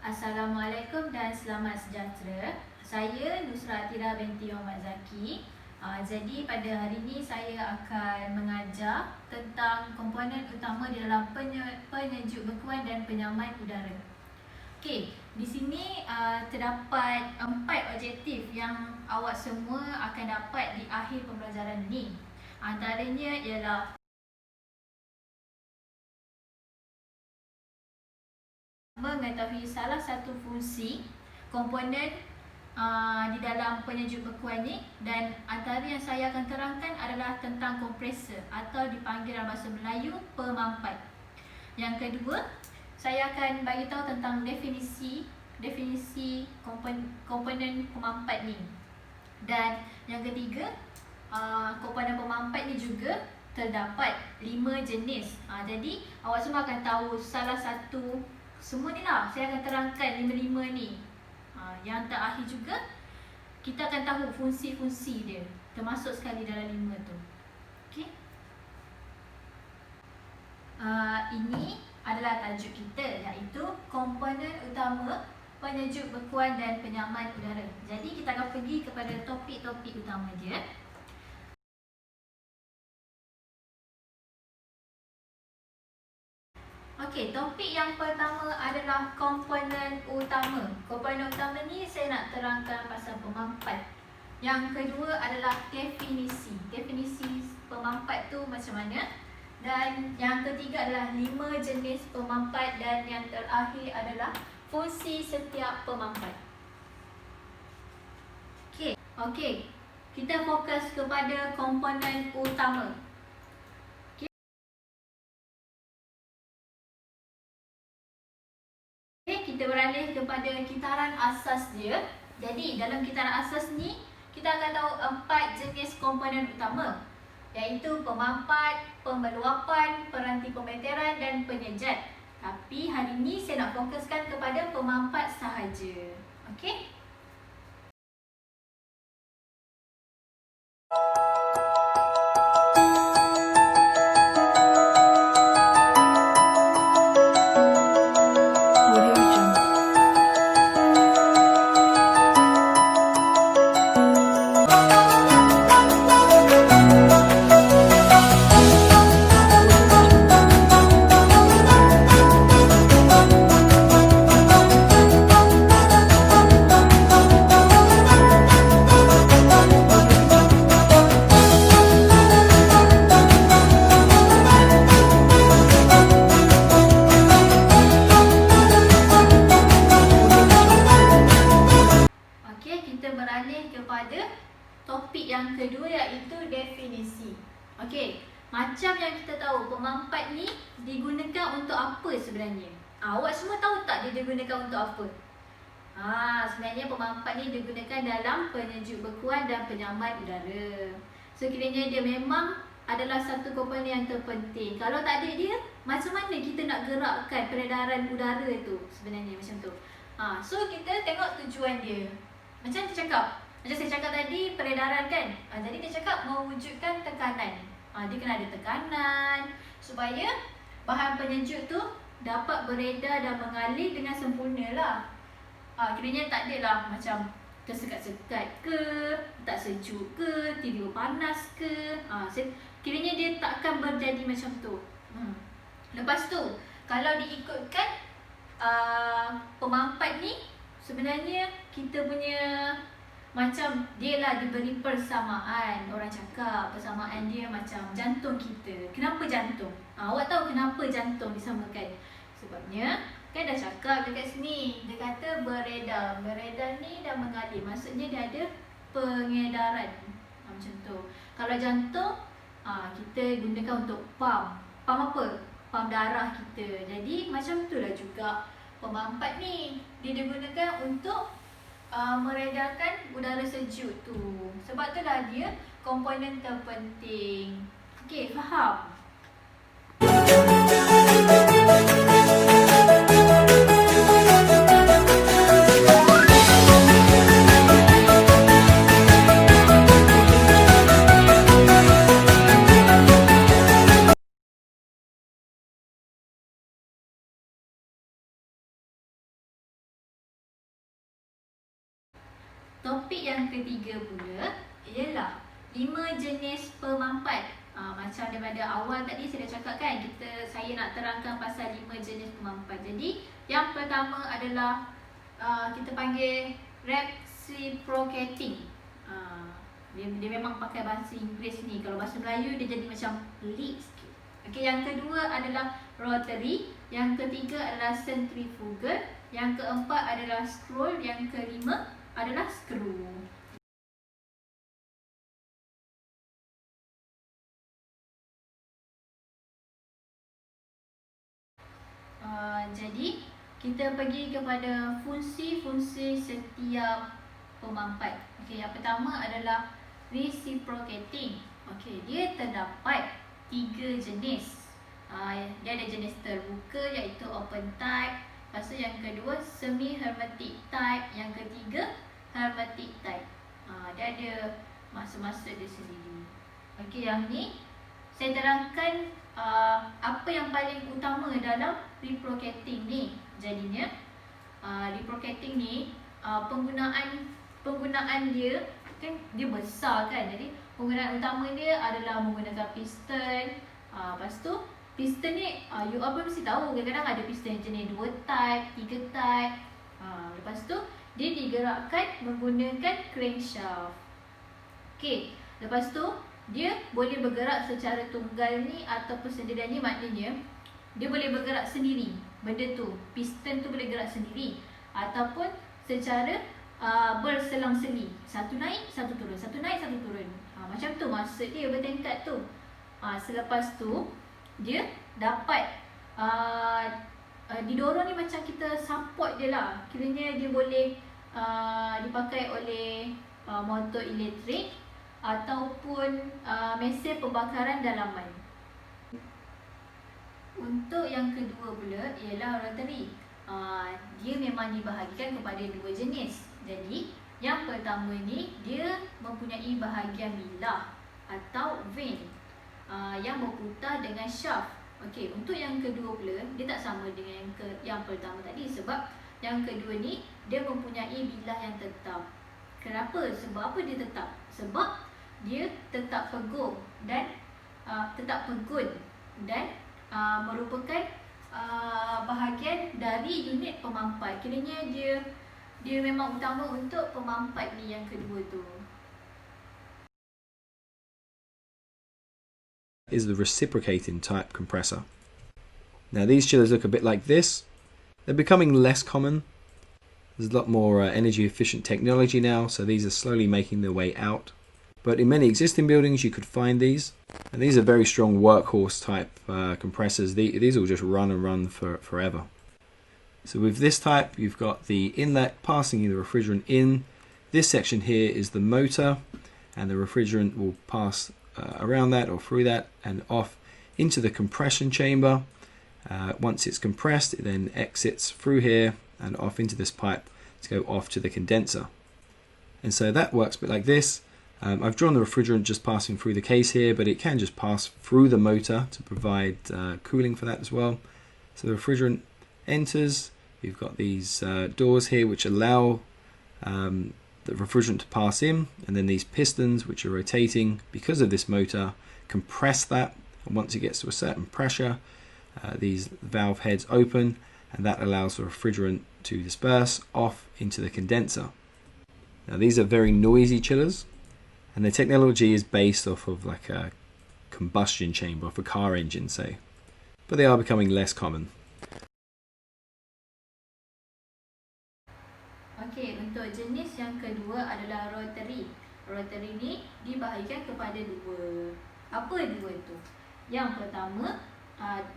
Assalamualaikum dan selamat sejahtera. Saya Nusrat Atira binti Muhammad Zaki. Jadi pada hari ini saya akan mengajar tentang komponen utama di dalam penyejuk bekuan dan penyaman udara. Okey, di sini terdapat 4 objektif yang awak semua akan dapat di akhir pembelajaran ini. Antaranya ialah mengetahui salah satu fungsi komponen di dalam penyejuk bekuan ni, dan antara yang saya akan terangkan adalah tentang kompresor atau dipanggil dalam bahasa Melayu pemampat. Yang kedua, saya akan bagi tahu tentang definisi komponen pemampat ni. Dan yang ketiga, komponen pemampat ni juga terdapat 5 jenis. Jadi awak semua akan tahu salah satu semua ni lah. Saya akan terangkan 5 ni. Yang terakhir juga kita akan tahu fungsi-fungsi dia, termasuk sekali dalam 5 tu. Okey. Ini adalah tajuk kita, iaitu komponen utama penyejuk bekuan dan penyaman udara. Jadi kita akan pergi kepada topik-topik utama dia. Okey, topik yang pertama adalah komponen utama. Komponen utama ni saya nak terangkan pasal pemampat. Yang kedua adalah definisi. Definisi pemampat tu macam mana? Dan yang ketiga adalah 5 jenis pemampat, dan yang terakhir adalah fungsi setiap pemampat. Okey. Kita fokus kepada komponen utama. Kita beralih kepada kitaran asas dia. Jadi dalam kitaran asas ni kita akan tahu 4 jenis komponen utama, iaitu pemampat, pemeluapan, peranti pemeteran dan penyejat. Tapi hari ini saya nak fokuskan kepada pemampat sahaja. Okey? Topik yang kedua iaitu definisi. Okey, macam yang kita tahu, pemampat ni digunakan untuk apa sebenarnya? Awak semua tahu tak dia digunakan untuk apa? Sebenarnya pemampat ni digunakan dalam penyejuk bekuan dan penyaman udara. So kiranya dia memang adalah satu komponen yang terpenting. Kalau tak ada dia, macam mana kita nak gerakkan peredaran udara tu sebenarnya macam tu. So kita tengok tujuan dia. Macam saya cakap tadi, peredaran kan. Jadi dia cakap mewujudkan tekanan. Dia kena ada tekanan supaya bahan penyejuk tu dapat beredar dan mengalir dengan sempurna lah. Kiranya tak ada lah macam tersekat-sekat ke, tak sejuk ke, tiba-tiba panas ke. Kiranya dia takkan berjadi macam tu. Lepas tu, kalau diikutkan pemampat ni, sebenarnya kita punya macam dia lah diberi persamaan. Orang cakap persamaan dia macam jantung kita. Kenapa jantung? Awak tahu kenapa jantung disamakan? Sebabnya kan dah cakap dekat sini, dia kata beredar. Beredar ni dah mengalir, maksudnya dia ada pengedaran. Macam tu. Kalau jantung, kita gunakan untuk pump. Pump apa? Pump darah kita. Jadi macam tu lah juga pemampat ni. Dia digunakan untuk meredakan udara sejuk tu. Sebab itulah dia komponen terpenting. Okey, faham? yang ketiga pula ialah 5 jenis pemampat. Macam daripada awal tadi saya dah cakap kan, saya nak terangkan pasal 5 jenis pemampat. Jadi yang pertama adalah kita panggil reciprocating. Dia memang pakai bahasa Inggeris ni. Kalau bahasa Melayu dia jadi macam pelik sikit. Okey, yang kedua adalah rotary, yang ketiga adalah centrifugal, yang keempat adalah scroll, yang kelima adalah screw. Jadi kita pergi kepada fungsi-fungsi setiap pemampat. Okey, yang pertama adalah reciprocating. Okey, dia terdapat 3 jenis. Dia ada jenis terbuka iaitu open type. Lepas tu yang kedua semi hermetic type, yang ketiga hermetic type. Dia ada masa-masa dia sendiri. Okey, yang ni saya terangkan apa yang paling utama dalam reciprocating ni. Jadinya reciprocating ni penggunaan dia kan dia besar kan. Jadi penggunaan utama dia adalah menggunakan piston. Lepas tu piston ni you all mesti tahu kadang-kadang ada piston jenis 2 type, 3 type. Lepas tu dia digerakkan menggunakan crankshaft. Okey, lepas tu dia boleh bergerak secara tunggal ni ataupun sendirian ni, maknanya dia boleh bergerak sendiri. Benda tu, piston tu boleh gerak sendiri ataupun secara berselang-seli. Satu naik, satu turun, satu naik, satu turun. Macam tu maksud dia bertingkat tu. Selepas tu dia dapat didorong ni macam kita support je lah. Kiranya dia boleh dipakai oleh motor elektrik ataupun mesin pembakaran dalaman. Untuk yang kedua pula ialah rotary. Dia memang dibahagikan kepada 2 jenis. Jadi yang pertama ni dia mempunyai bahagian bilah atau vein yang berputar dengan shaft. Okey, untuk yang kedua pula dia tak sama dengan yang pertama tadi, sebab yang kedua ni dia mempunyai bilah yang tetap. Kenapa? Sebab apa dia tetap? Sebab dia tetap pegun dan merupakan bahagian dari unit pemampat. Kiranya dia memang utama untuk pemampat ni yang kedua tu. Is the reciprocating type compressor. Now these chillers look a bit like this. They're becoming less common. There's a lot more energy efficient technology now, so these are slowly making their way out. But in many existing buildings you could find these, and these are very strong workhorse type compressors. These will just run and run forever. So with this type you've got the inlet passing the refrigerant in. This section here is the motor, and the refrigerant will pass around that or through that and off into the compression chamber. Once it's compressed, it then exits through here and off into this pipe to go off to the condenser. And so that works a bit like this. I've drawn the refrigerant just passing through the case here, but it can just pass through the motor to provide cooling for that as well. So the refrigerant enters. You've got these doors here which allow the refrigerant to pass in, and then these pistons which are rotating because of this motor compress that, and once it gets to a certain pressure these valve heads open, and that allows the refrigerant to disperse off into the condenser. Now these are very noisy chillers, and the technology is based off of like a combustion chamber for car engine, say, but they are becoming less common. Okey, untuk jenis yang kedua adalah rotary. Rotary ni dibahagikan kepada 2. Apa 2 tu? Yang pertama,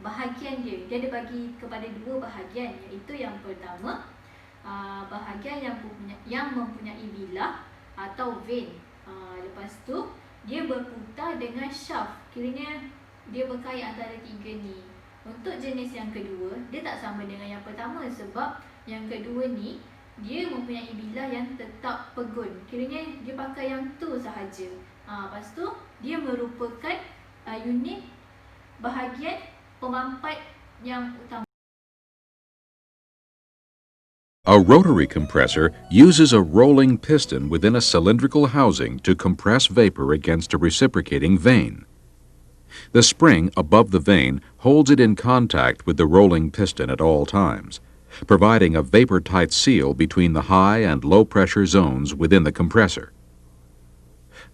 bahagian dia dibagi kepada 2 bahagian, iaitu yang pertama bahagian yang mempunyai bilah atau vein. Lepas tu dia berputar dengan shaft. Kiranya dia berkait antara 3 ni. Untuk jenis yang kedua dia tak sama dengan yang pertama, sebab yang kedua ni dia mempunyai bilah yang tetap pegun. Kiranya dia pakai yang tu sahaja. Lepas tu dia merupakan unit bahagian pemampat yang utama. A rotary compressor uses a rolling piston within a cylindrical housing to compress vapor against a reciprocating vane. The spring above the vane holds it in contact with the rolling piston at all times, providing a vapor-tight seal between the high and low pressure zones within the compressor.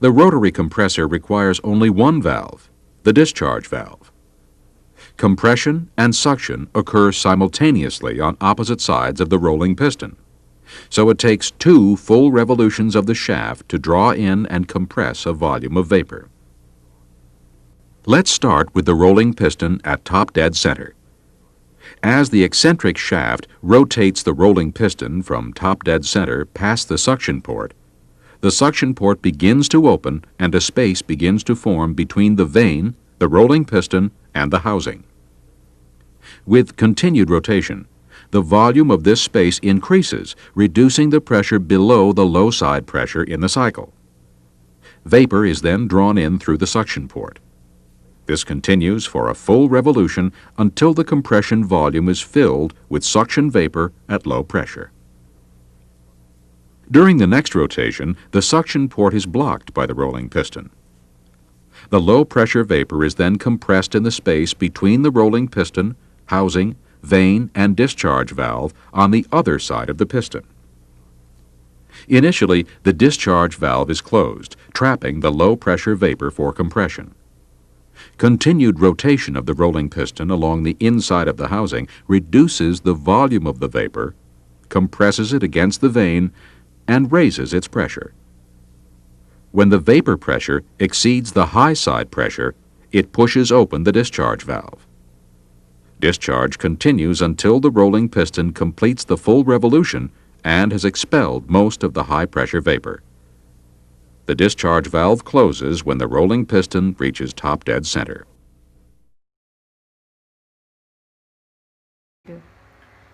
The rotary compressor requires only one valve, the discharge valve. Compression and suction occur simultaneously on opposite sides of the rolling piston, so it takes 2 full revolutions of the shaft to draw in and compress a volume of vapor. Let's start with the rolling piston at top dead center. As the eccentric shaft rotates the rolling piston from top dead center past the suction port, the suction port begins to open and a space begins to form between the vane, the rolling piston, and the housing. With continued rotation, the volume of this space increases, reducing the pressure below the low side pressure in the cycle. Vapor is then drawn in through the suction port. This continues for a full revolution until the compression volume is filled with suction vapor at low pressure. During the next rotation, the suction port is blocked by the rolling piston. The low-pressure vapor is then compressed in the space between the rolling piston, housing, vane, and discharge valve on the other side of the piston. Initially, the discharge valve is closed, trapping the low-pressure vapor for compression. Continued rotation of the rolling piston along the inside of the housing reduces the volume of the vapor, compresses it against the vane, and raises its pressure. When the vapor pressure exceeds the high side pressure, it pushes open the discharge valve. Discharge continues until the rolling piston completes the full revolution and has expelled most of the high-pressure vapor. The discharge valve closes when the rolling piston reaches top dead center.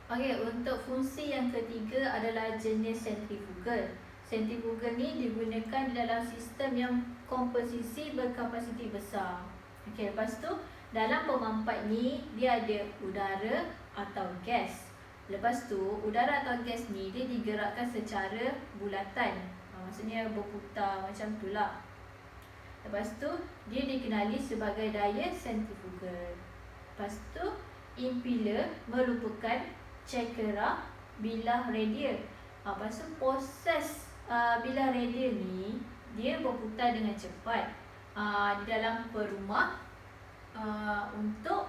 Okey, untuk fungsi yang ketiga adalah jenis sentrifugal. Sentrifugal ni digunakan dalam sistem yang komposisi berkapasiti besar. Okey, lepas tu dalam pemampat ni dia ada udara atau gas. Lepas tu udara atau gas ni dia digerakkan secara bulatan. Maksudnya berputar macam tu lah. Lepas tu dia dikenali sebagai daya sentrifugal. Lepas tu impeller merupakan cakera bilah radial. Lepas tu proses bilah radial ni dia berputar dengan cepat di dalam perumah untuk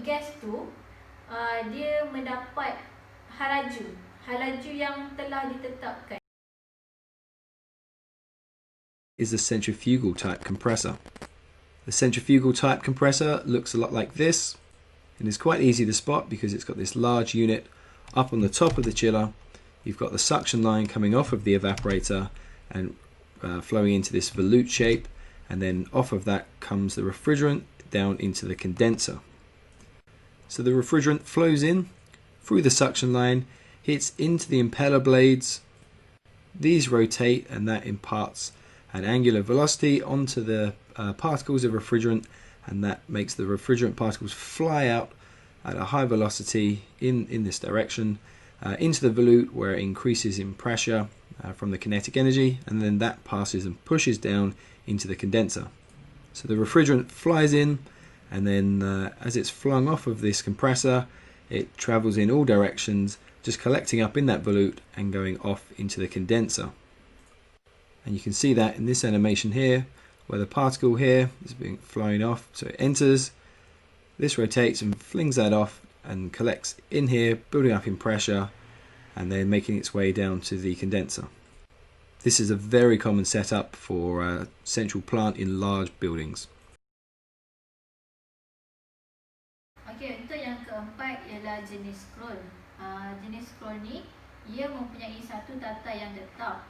gas tu dia mendapat halaju yang telah ditetapkan. Is the centrifugal type compressor. The centrifugal type compressor looks a lot like this. It is quite easy to spot because it's got this large unit up on the top of the chiller. You've got the suction line coming off of the evaporator and flowing into this volute shape, and then off of that comes the refrigerant down into the condenser. So the refrigerant flows in through the suction line, hits into the impeller blades. These rotate and that imparts an angular velocity onto the particles of refrigerant, and that makes the refrigerant particles fly out at a high velocity in this direction into the volute, where it increases in pressure from the kinetic energy, and then that passes and pushes down into the condenser. So the refrigerant flies in, and then as it's flung off of this compressor, it travels in all directions, just collecting up in that volute and going off into the condenser. And you can see that in this animation here, where the particle here is being flown off. So it enters, this rotates and flings that off and collects in here, building up in pressure, and then making its way down to the condenser. This is a very common setup for a central plant in large buildings. Okey, untuk yang keempat ialah jenis scroll. Jenis scroll ni ia mempunyai satu tata yang tetap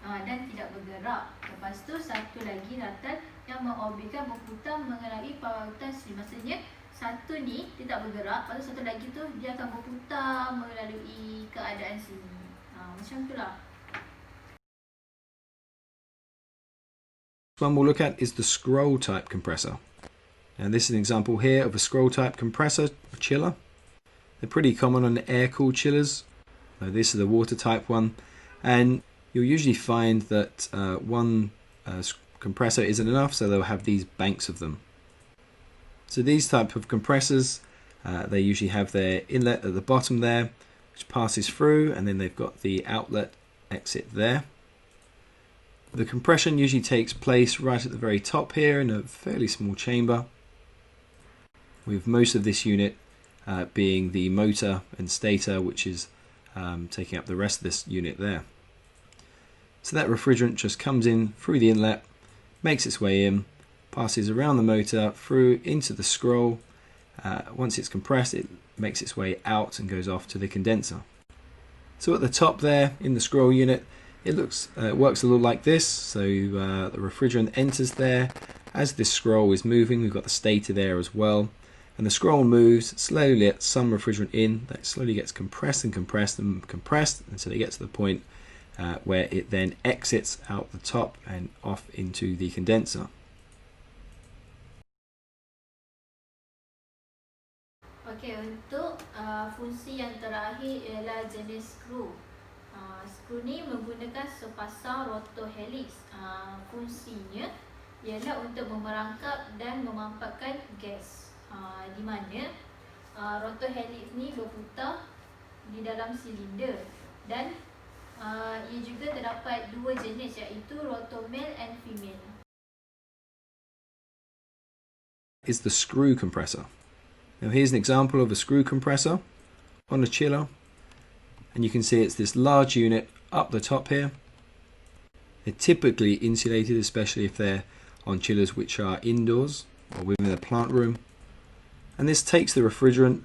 dan tidak bergerak. Lepas tu satu lagi ratan yang mengorbitkan berputar mengenai pautan sini. Maksudnya satu ni tidak bergerak, lepas tu satu lagi tu dia akan berputar melalui keadaan sini. Macam tu lah. One we'll look at is the scroll type compressor. And this is an example here of a scroll type compressor chiller. They're pretty common on air-cooled chillers. This is the water type one, and you'll usually find that one compressor isn't enough, so they'll have these banks of them. So these type of compressors, they usually have their inlet at the bottom there, which passes through, and then they've got the outlet exit there. The compression usually takes place right at the very top here in a fairly small chamber, with most of this unit being the motor and stator, which is taking up the rest of this unit there. So that refrigerant just comes in through the inlet, makes its way in, passes around the motor through into the scroll. Once it's compressed, it makes its way out and goes off to the condenser. So at the top there in the scroll unit, it works a little like this. So the refrigerant enters there. As this scroll is moving, we've got the stator there as well. And the scroll moves, slowly lets some refrigerant in, that slowly gets compressed and compressed and compressed until it gets to the point where it then exits out the top and off into the condenser. Okey, untuk fungsi yang terakhir ialah jenis skru. Skru ni menggunakan sepasang rotor helix. Fungsinya ialah untuk memerangkap dan memampatkan gas. Di mana rotor helix ni berputar di dalam silinder, dan ia juga terdapat dua jenis, iaitu rotor male and female. Is the screw compressor. Now here's an example of a screw compressor on a chiller, and you can see it's this large unit up the top here. They're typically insulated, especially if they're on chillers which are indoors or within a plant room. And this takes the refrigerant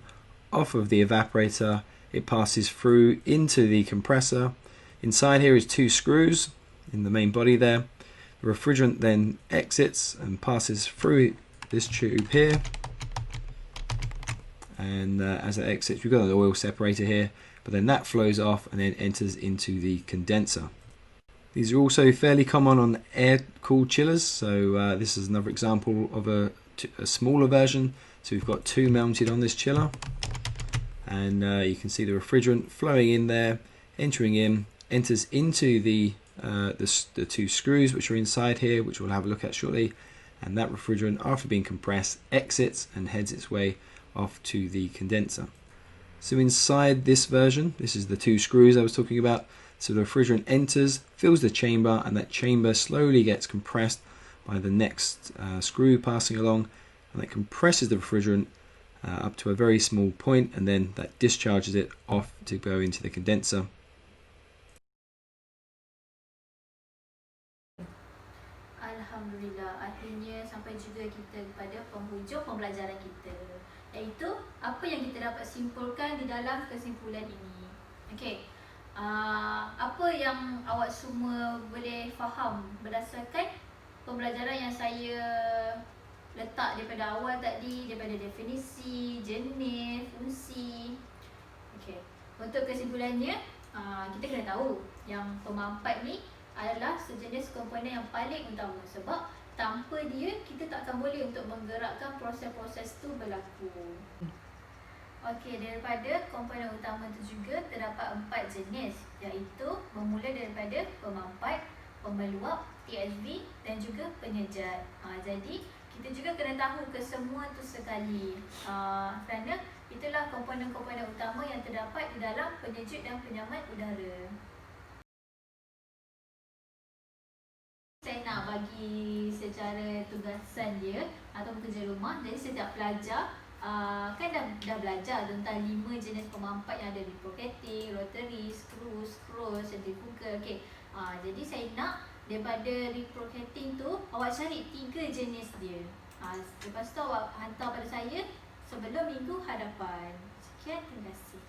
off of the evaporator. It passes through into the compressor. Inside here is two screws in the main body there. The refrigerant then exits and passes through this tube here. And as it exits, we've got an oil separator here, but then that flows off and then enters into the condenser. These are also fairly common on air-cooled chillers. So this is another example of a smaller version. So we've got two mounted on this chiller, and you can see the refrigerant flowing in there, entering in, enters into the two screws which are inside here, which we'll have a look at shortly, and that refrigerant, after being compressed, exits and heads its way off to the condenser. So inside this version, this is the two screws I was talking about. So the refrigerant enters, fills the chamber, and that chamber slowly gets compressed by the next screw passing along, and that compresses the refrigerant up to a very small point, and then that discharges it off to go into the condenser. Alhamdulillah, akhirnya sampai juga kita kepada penghujung pembelajaran kita, iaitu apa yang kita dapat simpulkan di dalam kesimpulan ini. Okey, apa yang awak semua boleh faham berdasarkan pembelajaran yang saya letak daripada awal tadi, daripada definisi, jenis, fungsi. Okey, untuk kesimpulannya, kita kena tahu yang pemampat ni adalah sejenis komponen yang paling utama, sebab tanpa dia kita tak akan boleh untuk menggerakkan proses-proses tu berlaku. Okey, daripada komponen utama tu juga terdapat 4 jenis, iaitu bermula daripada pemampat, pemeluap, TSV dan juga penyejat. Jadi kita juga kena tahu kesemua tu sekali, kerana itulah komponen-komponen utama yang terdapat di dalam penyejuk dan penyaman udara. Saya nak bagi secara tugasan dia atau kerja rumah. Jadi setiap pelajar kan dah belajar tentang 5 jenis pemampat yang ada: reciprocating, rotary, screw, centrifugal. Okey, jadi saya nak daripada reciprocating tu awak cari 3 jenis dia. Lepas tu awak hantar pada saya sebelum minggu hadapan. Sekian, terima kasih.